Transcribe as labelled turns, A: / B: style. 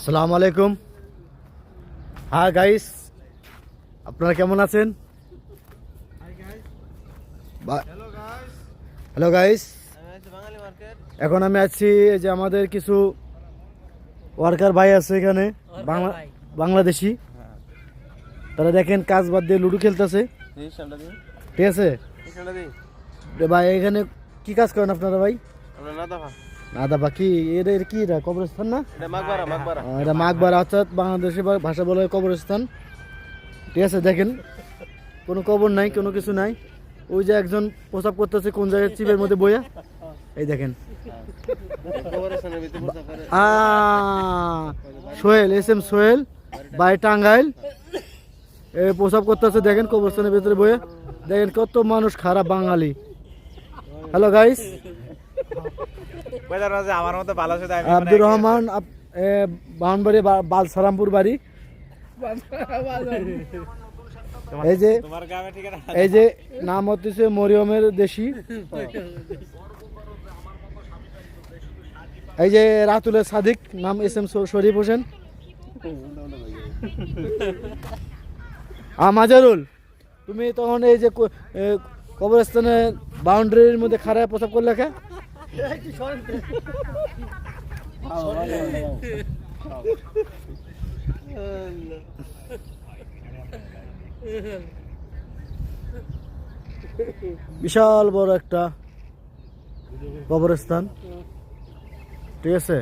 A: আসসালামু আলাইকুম। হ্যাঁ গাইস, আপনারা কেমন আছেন? হ্যালো গাইস, এখন আমি আছি এই যে আমাদের কিছু ওয়ার্কার ভাই আছে এখানে, বাংলাদেশি। তারা দেখেন কাজ বাদ দিয়ে লুডো খেলতেছে, ঠিক আছে ভাই? এখানে কি কাজ করেন আপনারা ভাই? নাদাবা কি এদের কি এটা কবরস্থান না? এটা মাকবারা, অর্থাৎ বাংলাদেশি ভাষা বলে কবরস্থান, ঠিক আছে? দেখেন কোনো কবর নাই, কোনো কিছু নাই। ওই যে একজন প্রসাব করতেছে কোন জায়গায়, চিপের মধ্যে বইয়া, এই দেখেন সোহেল, SM সোহেল বাই টাঙ্গাইল, প্রসাব করতেছে দেখেন কবরস্থানের ভিতরে বইয়া। দেখেন কত মানুষ খারাপ বাঙালি। হ্যালো গাইস,
B: আমার মতো ভালো
A: আব্দুর রহমান, বাহনবাড়ি, বালসারামপুর বাড়ি। এই যে নাম হচ্ছে মরিয়মের দেশি। এই যে রাতুলের সাদিক, নাম SM শরীফ হোসেন। মাজারুল, তুমি তখন এই যে কবরস্থানের বাউন্ডারির মধ্যে খারাপ প্রসাব করলে কে? বিশাল বড় একটা কবরস্থান, ঠিক আছে?